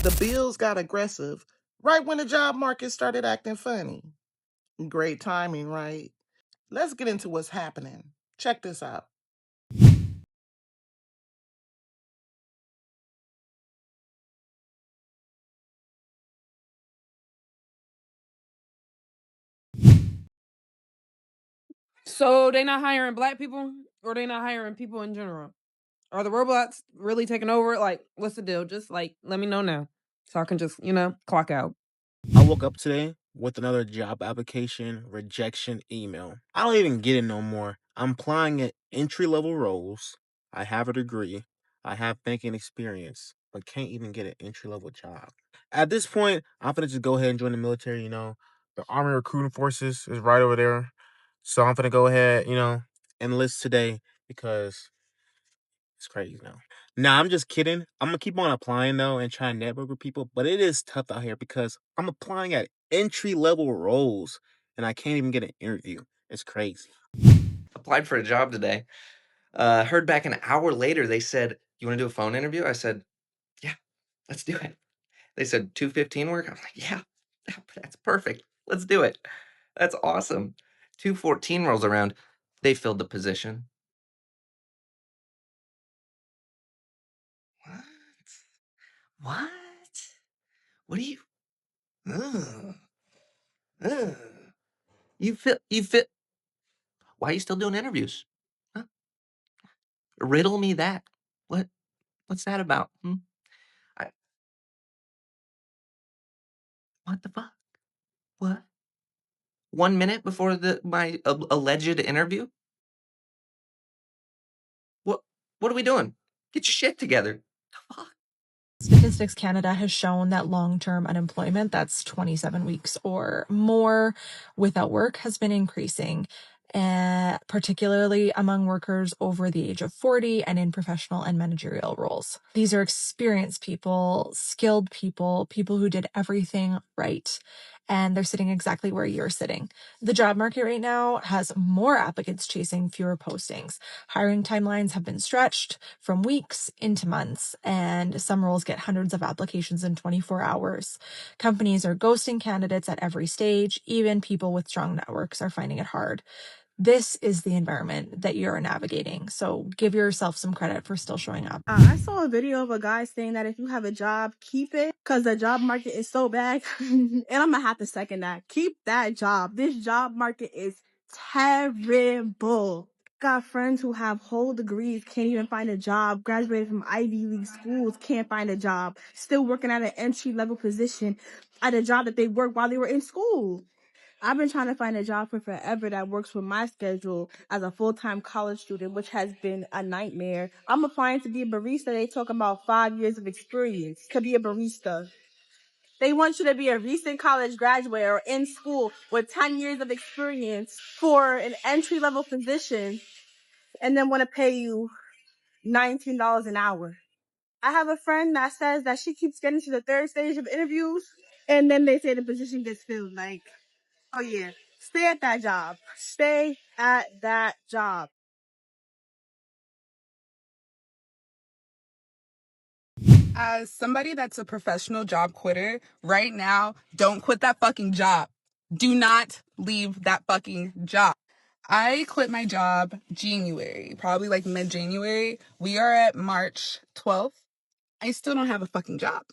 The bills got aggressive right when the job market started acting funny. Great timing, right? Let's get into what's happening. Check this out. So they not hiring black people, or they not hiring people in general? Are the robots really taking over? Like, what's the deal? Just like let me know now, so I can just clock out. I woke up today with another job application rejection email. I don't even get it no more. I'm applying at entry level roles. I have a degree. I have banking experience, but can't even get an entry level job. At this point, I'm gonna just go ahead and join the military. The Army Recruiting Forces is right over there. So I'm gonna go ahead, enlist today because it's crazy now. Nah, I'm just kidding. I'm gonna keep on applying though and try and network with people, but it is tough out here because I'm applying at entry level roles and I can't even get an interview. It's crazy. Applied for a job today. Heard back an hour later. They said, "You want to do a phone interview?" I said, "Yeah, let's do it." They said 2:15 work. I'm like, "Yeah, that's perfect. Let's do it." That's awesome. 2:14 rolls around. They filled the position. What? What? What do you? Ugh. Ugh. You fit. Why are you still doing interviews? Huh? Riddle me that. What? What's that about? I, what the fuck? What? 1 minute before my alleged interview? What? What are we doing? Get your shit together. The fuck? Statistics Canada has shown that long-term unemployment, that's 27 weeks or more without work, has been increasing, particularly among workers over the age of 40 and in professional and managerial roles. These are experienced people, skilled people, people who did everything right, and they're sitting exactly where you're sitting. The job market right now has more applicants chasing fewer postings. Hiring timelines have been stretched from weeks into months, and some roles get hundreds of applications in 24 hours. Companies are ghosting candidates at every stage. Even people with strong networks are finding it hard. This is the environment that you're navigating. So give yourself some credit for still showing up. I saw a video of a guy saying that if you have a job, keep it because the job market is so bad. And I'm going to have to second that. Keep that job. This job market is terrible. Got friends who have whole degrees, can't even find a job, graduated from Ivy League schools, can't find a job, still working at an entry level position at a job that they worked while they were in school. I've been trying to find a job for forever that works with my schedule as a full-time college student, which has been a nightmare. I'm applying to be a barista. They talk about 5 years of experience to be a barista. They want you to be a recent college graduate or in school with 10 years of experience for an entry-level position and then want to pay you $19 an hour. I have a friend that says that she keeps getting to the third stage of interviews and then they say the position gets filled. Like, oh yeah, stay at that job. Stay at that job. As somebody that's a professional job quitter, right now, don't quit that fucking job. Do not leave that fucking job. I quit my job January, probably like mid-January. We are at March 12th. I still don't have a fucking job.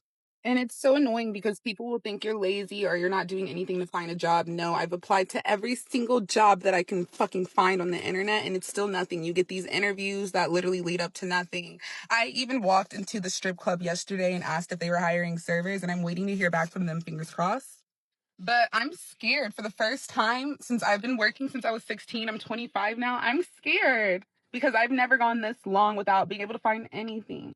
And it's so annoying because people will think you're lazy or you're not doing anything to find a job. No, I've applied to every single job that I can fucking find on the internet and it's still nothing. You get these interviews that literally lead up to nothing. I even walked into the strip club yesterday and asked if they were hiring servers and I'm waiting to hear back from them, fingers crossed. But I'm scared for the first time since I've been working since I was 16. I'm 25 now. I'm scared because I've never gone this long without being able to find anything.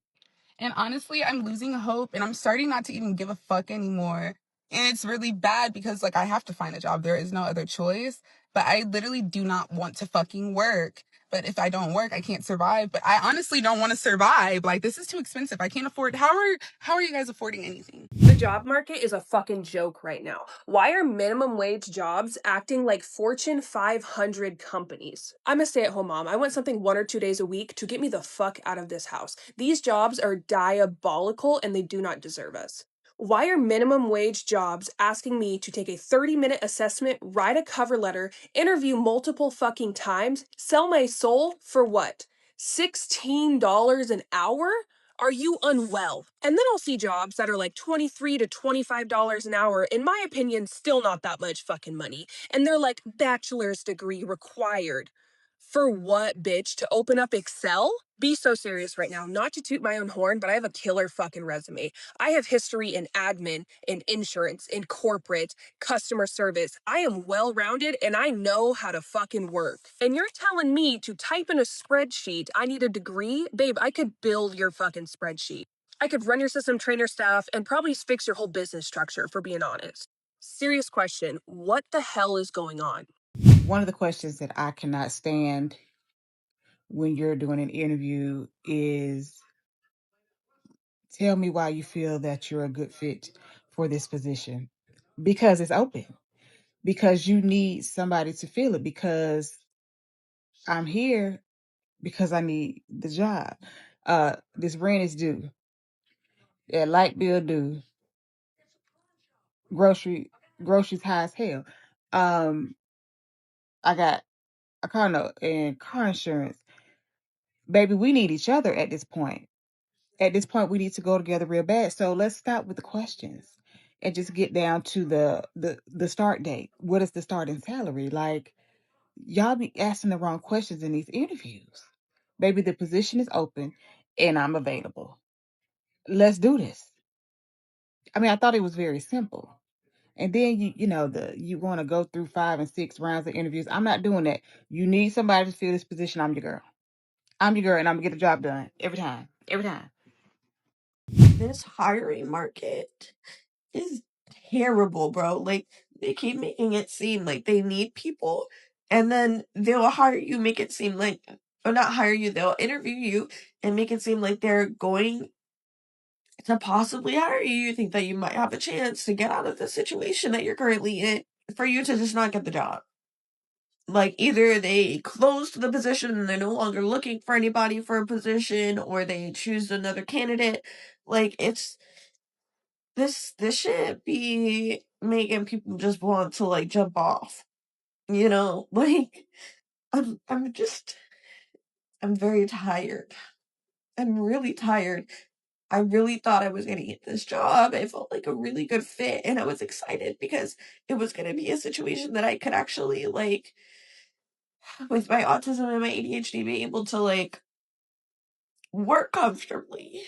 And honestly, I'm losing hope and I'm starting not to even give a fuck anymore. And it's really bad because like I have to find a job. There is no other choice. But I literally do not want to fucking work. But if I don't work, I can't survive. But I honestly don't want to survive. Like this is too expensive. I can't afford. How are you guys affording anything? The job market is a fucking joke right now. Why are minimum wage jobs acting like Fortune 500 companies? I'm a stay-at-home mom. I want something 1 or 2 days a week to get me the fuck out of this house. These jobs are diabolical and they do not deserve us. Why are minimum wage jobs asking me to take a 30-minute assessment, write a cover letter, interview multiple fucking times, sell my soul for what? $16 an hour? Are you unwell? And then I'll see jobs that are like $23 to $25 an hour. In my opinion, still not that much fucking money. And they're like bachelor's degree required. For what, bitch? To open up Excel? Be so serious right now. Not to toot my own horn, but I have a killer fucking resume. I have history in admin, in insurance, in corporate, customer service. I am well-rounded and I know how to fucking work. And you're telling me to type in a spreadsheet I need a degree? Babe, I could build your fucking spreadsheet. I could run your system, train your staff, and probably fix your whole business structure, for being honest. Serious question. What the hell is going on? One of the questions that I cannot stand when you're doing an interview is, tell me why you feel that you're a good fit for this position. Because it's open. Because you need somebody to fill it. Because I'm here because I need the job. This rent is due. That light bill due. Groceries high as hell. I got a car note and car insurance. Baby, we need each other at this point. At this point, we need to go together real bad. So let's stop with the questions and just get down to the start date. What is the starting salary? Like, y'all be asking the wrong questions in these interviews. Baby, the position is open and I'm available. Let's do this. I mean, I thought it was very simple. And then you want to go through 5 and 6 rounds of interviews. I'm not doing that. You need somebody to fill this position. I'm your girl. I'm your girl, and I'm gonna get the job done every time. Every time. This hiring market is terrible, bro. Like, they keep making it seem like they need people, and then they'll hire you, make it seem like, or not hire you, they'll interview you and make it seem like they're going to possibly hire you. You think that you might have a chance to get out of the situation that you're currently in, for you to just not get the job. Like, either they closed the position and they're no longer looking for anybody for a position, or they choose another candidate. Like, it's this should be making people just want to, like, jump off. You know? Like, I'm very tired. I'm really tired. I really thought I was gonna get this job. It felt like a really good fit, and I was excited because it was gonna be a situation that I could actually, like, with my autism and my ADHD, be able to, like, work comfortably.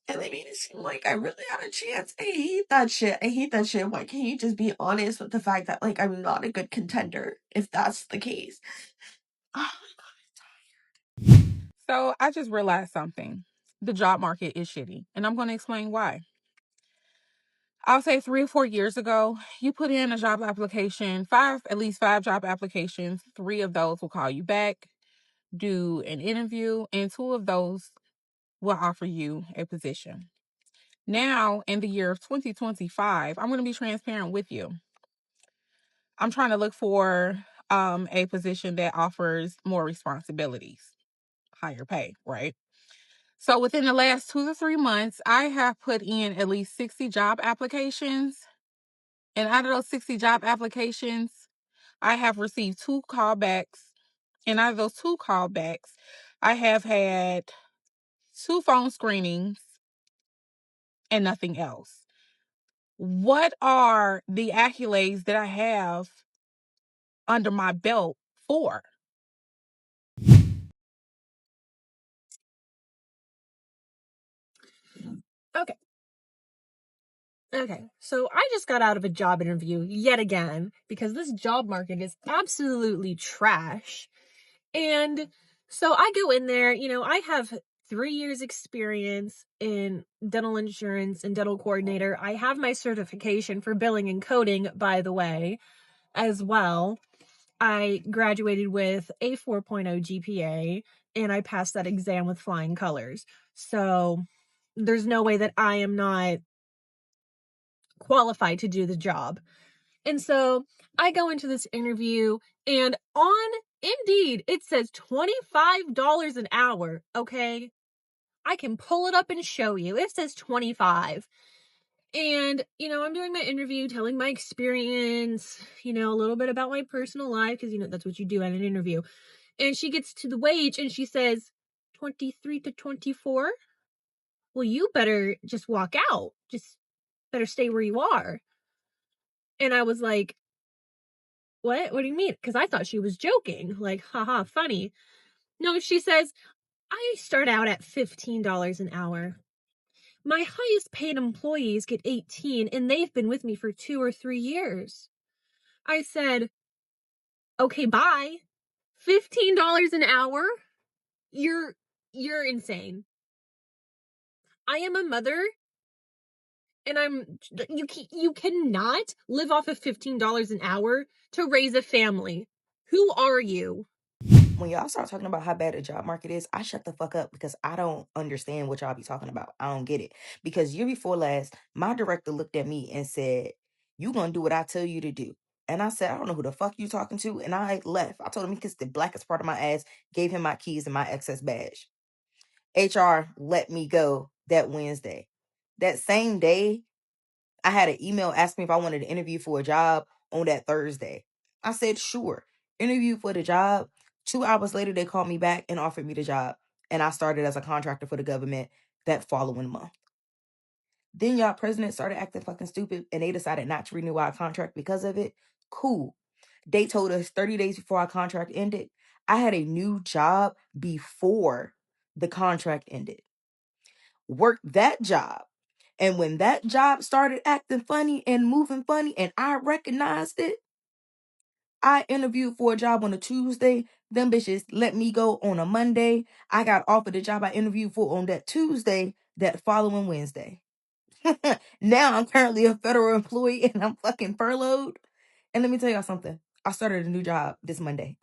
And they made it seem like I really had a chance. I hate that shit. I hate that shit. Why can't you just be honest with the fact that, like, I'm not a good contender, if that's the case? Oh my God. So I just realized something. The job market is shitty, and I'm going to explain why. I'll say 3 or 4 years ago, you put in a job application, at least five job applications. 3 of those will call you back, do an interview, and 2 of those will offer you a position. Now, in the year of 2025, I'm going to be transparent with you. I'm trying to look for a position that offers more responsibilities, higher pay, right? So within the last 2 to 3 months, I have put in at least 60 job applications. And out of those 60 job applications, I have received 2 callbacks. And out of those 2 callbacks, I have had 2 phone screenings and nothing else. What are the accolades that I have under my belt for? Okay, so I just got out of a job interview yet again because this job market is absolutely trash. And so I go in there, I have 3 years experience in dental insurance and dental coordinator. I have my certification for billing and coding, by the way, as well. I graduated with a 4.0 GPA and I passed that exam with flying colors. So there's no way that I am not qualified to do the job. And so I go into this interview and on Indeed, it says $25 an hour. Okay. I can pull it up and show you. It says 25. And, I'm doing my interview, telling my experience, a little bit about my personal life, because, that's what you do at an interview. And she gets to the wage and she says, 23 to 24. Well, you better just walk out. Just better stay where you are. And I was like, what? What do you mean? Because I thought she was joking. Like, haha, funny. No, she says, I start out at $15 an hour. My highest paid employees get 18 and they've been with me for 2 or 3 years. I said, okay, bye. $15 an hour? You're insane. I am a mother and you cannot live off of $15 an hour to raise a family. Who are you? When y'all start talking about how bad the job market is, I shut the fuck up because I don't understand what y'all be talking about. I don't get it. Because year before last, my director looked at me and said, you gonna do what I tell you to do. And I said, I don't know who the fuck you talking to. And I left. I told him he kissed the blackest part of my ass, gave him my keys and my excess badge. HR let me go that Wednesday. That same day, I had an email asking me if I wanted to interview for a job on that Thursday. I said, sure. Interview for the job. 2 hours later, they called me back and offered me the job. And I started as a contractor for the government that following month. Then y'all president started acting fucking stupid and they decided not to renew our contract because of it. Cool. They told us 30 days before our contract ended. I had a new job before the contract ended. Worked that job. And when that job started acting funny and moving funny and I recognized it, I interviewed for a job on a Tuesday. Them bitches let me go on a Monday. I got offered the job I interviewed for on that Tuesday, that following Wednesday. Now I'm currently a federal employee and I'm fucking furloughed. And let me tell y'all something. I started a new job this Monday.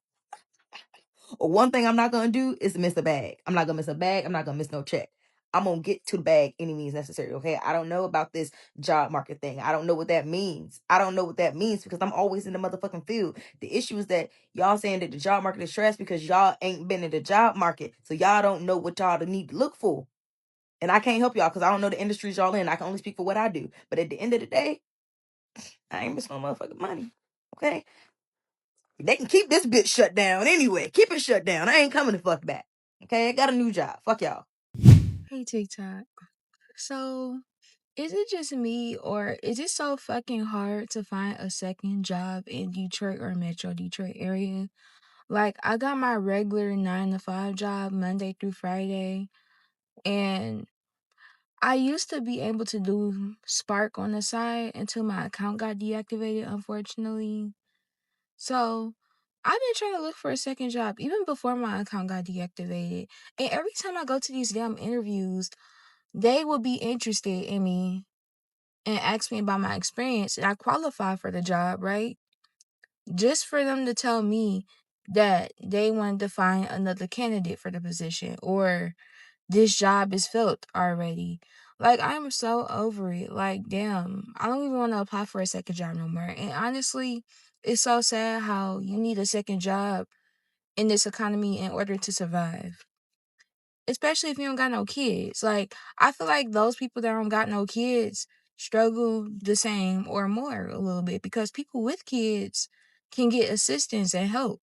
One thing I'm not going to do is miss a bag. I'm not going to miss a bag. I'm not going to miss no check. I'm going to get to the bag any means necessary, okay? I don't know about this job market thing. I don't know what that means. I don't know what that means because I'm always in the motherfucking field. The issue is that y'all saying that the job market is stressed because y'all ain't been in the job market. So y'all don't know what y'all need to look for. And I can't help y'all because I don't know the industries y'all in. I can only speak for what I do. But at the end of the day, I ain't missing no motherfucking money, okay? They can keep this bitch shut down anyway. Keep it shut down. I ain't coming to fuck back. Okay, I got a new job. Fuck y'all. Hey TikTok. So, is it just me or is it so fucking hard to find a second job in Detroit or Metro Detroit area? Like, I got my regular 9 to 5 job Monday through Friday, and I used to be able to do Spark on the side until my account got deactivated, unfortunately. So, I've been trying to look for a second job even before my account got deactivated. And every time I go to these damn interviews, they will be interested in me and ask me about my experience and I qualify for the job, right? Just for them to tell me that they wanted to find another candidate for the position or this job is filled already. Like, I'm so over it. Like, damn, I don't even want to apply for a second job no more. And honestly, it's so sad how you need a second job in this economy in order to survive. Especially if you don't got no kids. Like, I feel like those people that don't got no kids struggle the same or more a little bit because people with kids can get assistance and help.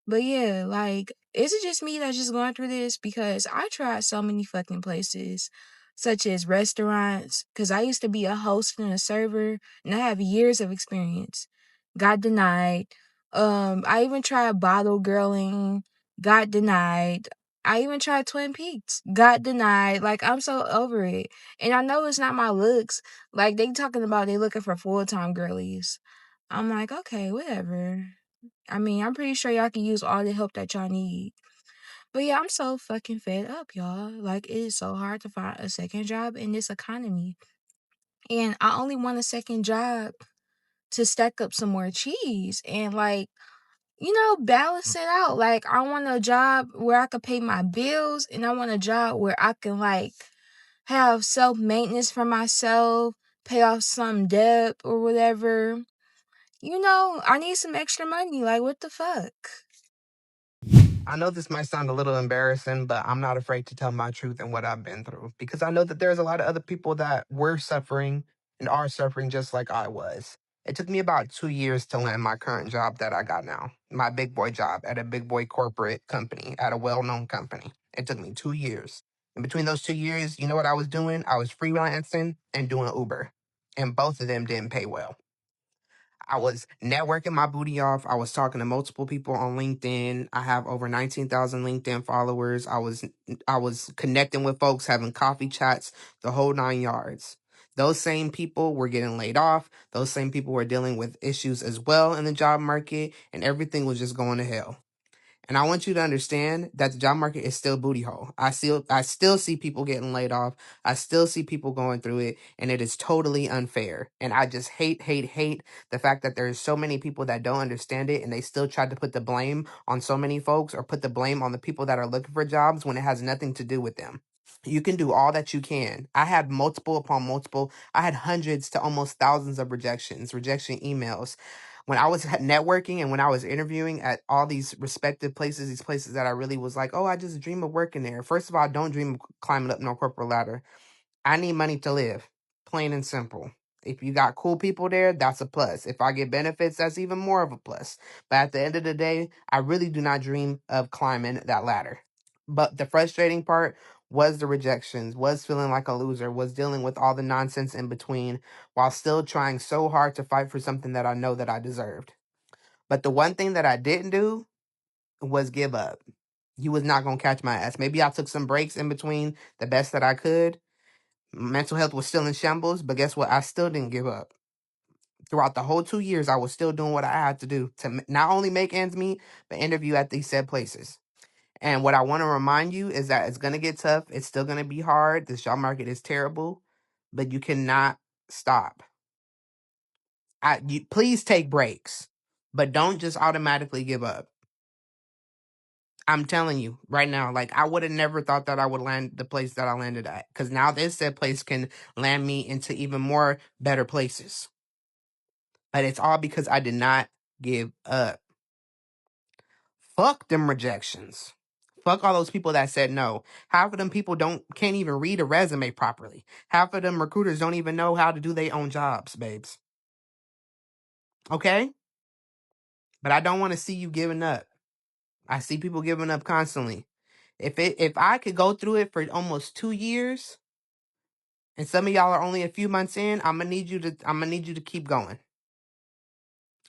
But yeah, like, is it just me that's just going through this? Because I tried so many fucking places, such as restaurants, because I used to be a host and a server, and I have years of experience. Got denied. I even tried bottle girling, got denied. I even tried Twin Peaks, got denied. Like, I'm so over it. And I know it's not my looks. Like, they talking about they looking for full-time girlies. I'm like, okay, whatever. I mean, I'm pretty sure y'all can use all the help that y'all need. But yeah, I'm so fucking fed up, y'all. Like, it is so hard to find a second job in this economy. And I only want a second job to stack up some more cheese and, like, balance it out. Like, I want a job where I could pay my bills and I want a job where I can, like, have self-maintenance for myself, pay off some debt or whatever. I need some extra money. Like, what the fuck? I know this might sound a little embarrassing, but I'm not afraid to tell my truth and what I've been through because I know that there's a lot of other people that were suffering and are suffering just like I was. It took me about 2 years to land my current job that I got now, my big boy job at a big boy corporate company, at a well known company. It took me 2 years. In between those 2 years, you know what I was doing? I was freelancing and doing Uber, and both of them didn't pay well. I was networking my booty off. I was talking to multiple people on LinkedIn. I have over 19,000 LinkedIn followers. I was connecting with folks, having coffee chats, the whole 9 yards. Those same people were getting laid off. Those same people were dealing with issues as well in the job market, and everything was just going to hell. And I want you to understand that the job market is still booty hole. I still see people getting laid off. I still see people going through it, and it is totally unfair. And I just hate the fact that there's so many people that don't understand it, and they still try to put the blame on so many folks or put the blame on the people that are looking for jobs when it has nothing to do with them. You can do all that you can. I had multiple upon multiple. I had hundreds to almost thousands of rejection emails when I was networking and when I was interviewing at all these respective places, these places that I really was like, oh, I just dream of working there. First of all, I don't dream of climbing up no corporate ladder. I need money to live, plain and simple. If you got cool people there, that's a plus. If I get benefits, that's even more of a plus. But at the end of the day, I really do not dream of climbing that ladder. But the frustrating part was the rejections, was feeling like a loser, was dealing with all the nonsense in between while still trying so hard to fight for something that I know that I deserved. But the one thing that I didn't do was give up. You was not going to catch my ass. Maybe I took some breaks in between the best that I could. Mental health was still in shambles, but guess what? I still didn't give up. Throughout the whole 2 years, I was still doing what I had to do to not only make ends meet, but interview at these said places. And what I want to remind you is that it's going to get tough. It's still going to be hard. This job market is terrible, but you cannot stop. Please take breaks, but don't just automatically give up. I'm telling you right now, like I would have never thought that I would land the place that I landed at. Because now this said place can land me into even more better places. But it's all because I did not give up. Fuck them rejections. Fuck all those people that said no. Half of them people can't even read a resume properly. Half of them recruiters don't even know how to do their own jobs, babes. Okay? But I don't want to see you giving up. I see people giving up constantly. If I could go through it for almost 2 years, and some of y'all are only a few months in, I'm gonna need you to keep going.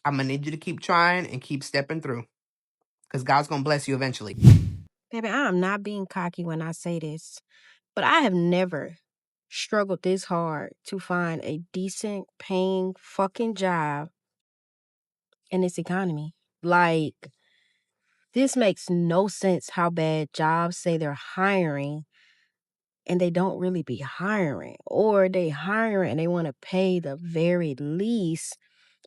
I'm gonna need you to keep trying and keep stepping through. Because God's gonna bless you eventually. Baby, I am not being cocky when I say this, but I have never struggled this hard to find a decent paying fucking job in this economy. Like, this makes no sense how bad jobs say they're hiring and they don't really be hiring, or they hiring and they want to pay the very least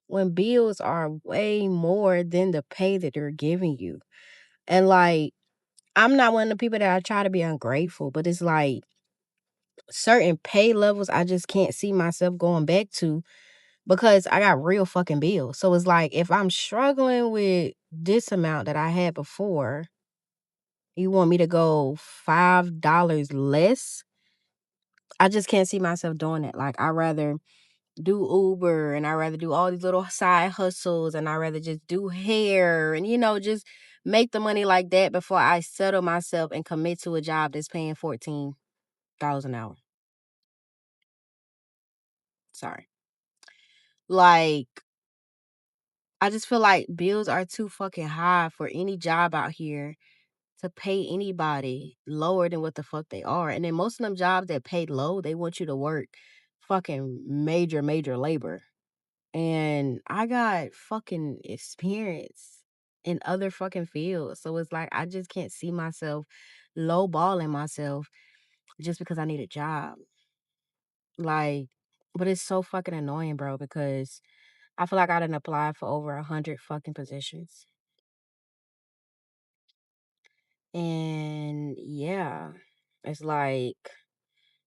when bills are way more than the pay that they're giving you. And like, I'm not one of the people that I try to be ungrateful, but it's like certain pay levels I just can't see myself going back to because I got real fucking bills. So it's like if I'm struggling with this amount that I had before, you want me to go $5 less? I just can't see myself doing it. Like, I'd rather do Uber and I'd rather do all these little side hustles and I'd rather just do hair and, just make the money like that before I settle myself and commit to a job that's paying $14 an hour. Sorry. Like, I just feel like bills are too fucking high for any job out here to pay anybody lower than what the fuck they are. And then most of them jobs that pay low, they want you to work fucking major, major labor. And I got fucking experience in other fucking fields. So it's like I just can't see myself lowballing myself just because I need a job. Like, but it's so fucking annoying, bro, because I feel like I done applied for over 100 fucking positions. And yeah, it's like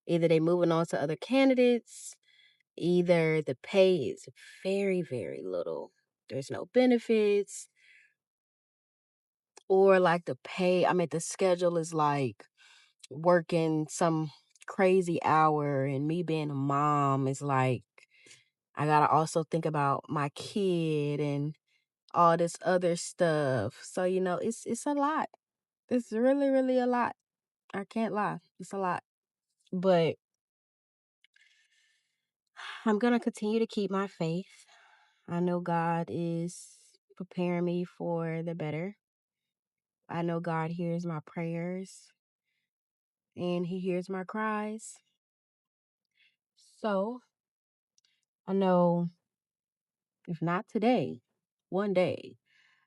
either they moving on to other candidates, either the pay is very, very little. There's no benefits, or like the pay. I mean, the schedule is like working some crazy hour, and me being a mom is like I gotta also think about my kid and all this other stuff. So it's a lot. It's really, really a lot. I can't lie. It's a lot. But I'm going to continue to keep my faith. I know God is preparing me for the better. I know God hears my prayers and He hears my cries. So I know if not today, one day,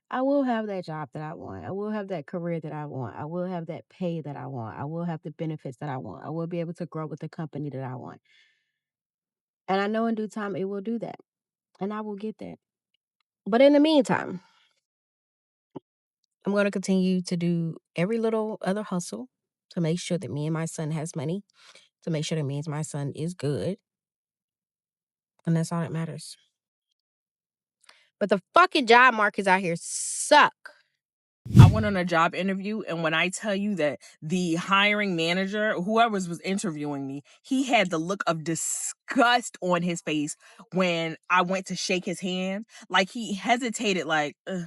I will have that job that I want. I will have that career that I want. I will have that pay that I want. I will have the benefits that I want. I will be able to grow with the company that I want. And I know in due time it will do that. And I will get that. But in the meantime, I'm going to continue to do every little other hustle to make sure that me and my son has money, to make sure that me and my son is good. And that's all that matters. But the fucking job markets out here suck. I went on a job interview, and when I tell you that the hiring manager, whoever was interviewing me, he had the look of disgust on his face when I went to shake his hand. Like, he hesitated, like, ugh.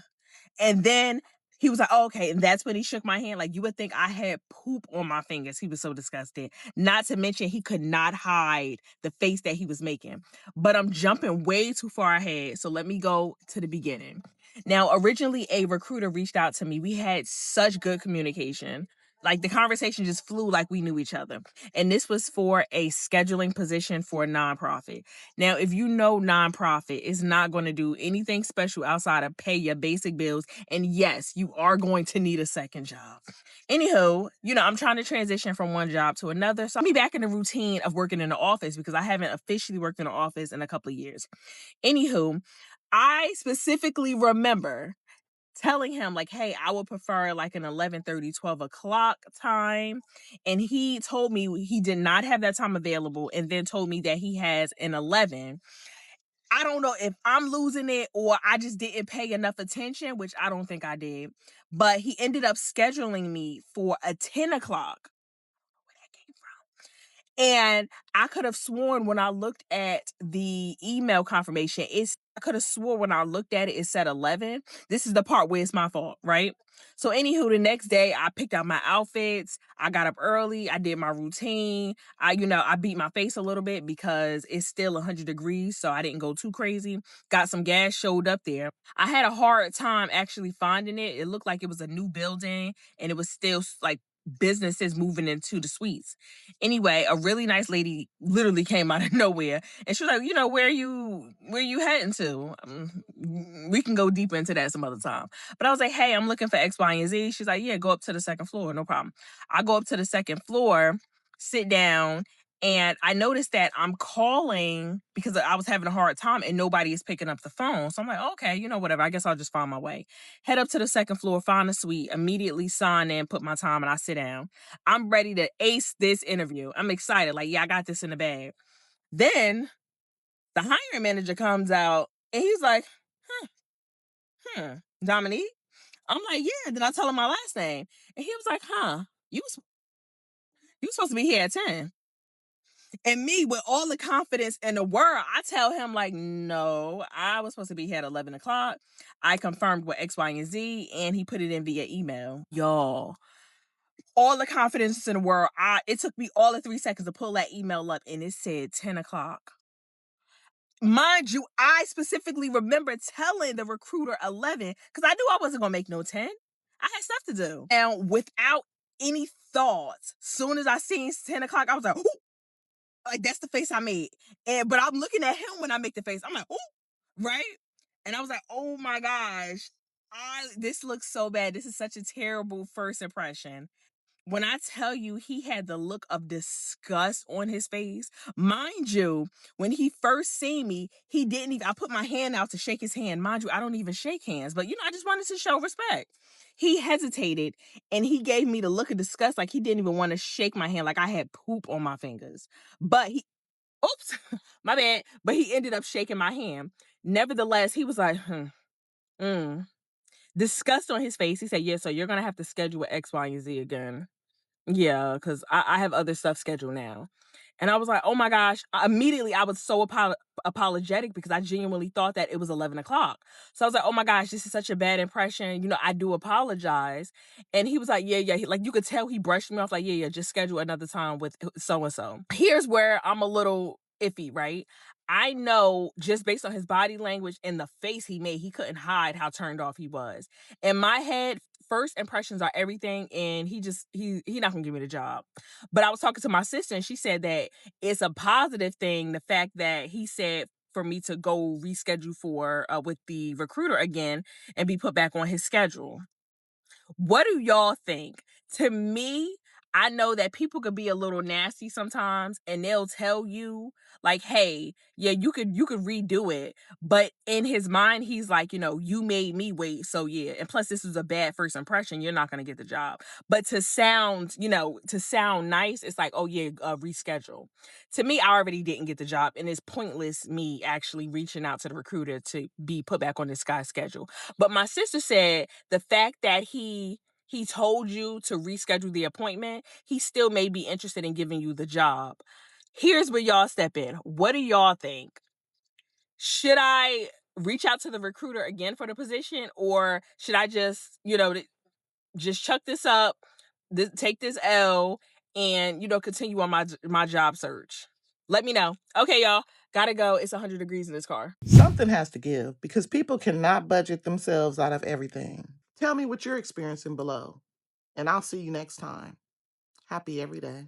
And then he was like, oh, okay. And that's when he shook my hand. Like, you would think I had poop on my fingers. He was so disgusted. Not to mention, he could not hide the face that he was making. But I'm jumping way too far ahead. So let me go to the beginning. Now, originally, a recruiter reached out to me. We had such good communication. Like, the conversation just flew like we knew each other. And this was for a scheduling position for a nonprofit. Now, if you know nonprofit is not going to do anything special outside of pay your basic bills. And yes, you are going to need a second job. Anywho, I'm trying to transition from one job to another. So I'm back in the routine of working in the office because I haven't officially worked in the office in a couple of years. Anywho, I specifically remember telling him, like, hey, I would prefer like an 11:30, 12 o'clock time. And he told me he did not have that time available, and then told me that he has an 11. I don't know if I'm losing it or I just didn't pay enough attention, which I don't think I did. But he ended up scheduling me for a 10 o'clock. Where that came from? And I could have sworn when I looked at the email confirmation, I could have swore when I looked at it, it said 11. This is the part where it's my fault, right? So anywho, the next day I picked out my outfits. I got up early. I did my routine. I beat my face a little bit because it's still 100 degrees. So I didn't go too crazy. Got some gas, showed up there. I had a hard time actually finding it. It looked like it was a new building and it was still like businesses moving into the suites. Anyway, a really nice lady literally came out of nowhere, and she was like, where you heading to? We can go deeper into that some other time. But I was like, hey, I'm looking for X, Y, and Z. She's like, yeah, go up to the second floor, no problem. I go up to the second floor, sit down, and I noticed that I'm calling because I was having a hard time and nobody is picking up the phone. So I'm like, okay, whatever. I guess I'll just find my way. Head up to the second floor, find a suite, immediately sign in, put my time, and I sit down. I'm ready to ace this interview. I'm excited. Like, yeah, I got this in the bag. Then the hiring manager comes out and he's like, Dominique? I'm like, yeah. Then I tell him my last name. And he was like, you supposed to be here at 10. And me, with all the confidence in the world, I tell him, like, no, I was supposed to be here at 11 o'clock. I confirmed with X, Y, and Z, and he put it in via email. Y'all, all the confidence in the world. It took me all of 3 seconds to pull that email up, and it said 10 o'clock. Mind you, I specifically remember telling the recruiter 11 because I knew I wasn't going to make no 10. I had stuff to do. And without any thoughts, soon as I seen 10 o'clock, I was like, ooh, like, that's the face I made. But I'm looking at him when I make the face. I'm like, ooh, right? And I was like, oh my gosh, this looks so bad. This is such a terrible first impression. When I tell you he had the look of disgust on his face, mind you, when he first seen me, he didn't even, I put my hand out to shake his hand. Mind you, I don't even shake hands, but I just wanted to show respect. He hesitated and he gave me the look of disgust, like he didn't even want to shake my hand, like I had poop on my fingers. But oops, my bad. But he ended up shaking my hand. Nevertheless, he was like, Disgust on his face. He said, yeah, so you're going to have to schedule X, Y, and Z again. Yeah, because I have other stuff scheduled now. And I was like, oh my gosh. Immediately, I was so apologetic because I genuinely thought that it was 11 o'clock. So I was like, oh my gosh, this is such a bad impression. You know, I do apologize. And he was like, yeah. Like, you could tell he brushed me off, like, yeah, just schedule another time with so-and-so. Here's where I'm a little iffy, right? I know just based on his body language and the face he made, he couldn't hide how turned off he was. In my head, first impressions are everything, and he not gonna give me the job. But I was talking to my sister, and she said that it's a positive thing, the fact that he said for me to go reschedule for with the recruiter again and be put back on his schedule. What do y'all think? To me, I know that people could be a little nasty sometimes, and they'll tell you like, hey, yeah, you could redo it. But in his mind, he's like, you made me wait. So yeah. And plus this is a bad first impression. You're not going to get the job. But to sound nice, it's like, oh yeah, reschedule. To me, I already didn't get the job, and it's pointless me actually reaching out to the recruiter to be put back on this guy's schedule. But my sister said the fact that he told you to reschedule the appointment, he still may be interested in giving you the job. Here's where y'all step in. What do y'all think? Should I reach out to the recruiter again for the position, or should I just, just chuck this up, take this L, and, continue on my job search? Let me know. Okay, y'all. Gotta go. It's 100 degrees in this car. Something has to give because people cannot budget themselves out of everything. Tell me what you're experiencing below, and I'll see you next time. Happy every day.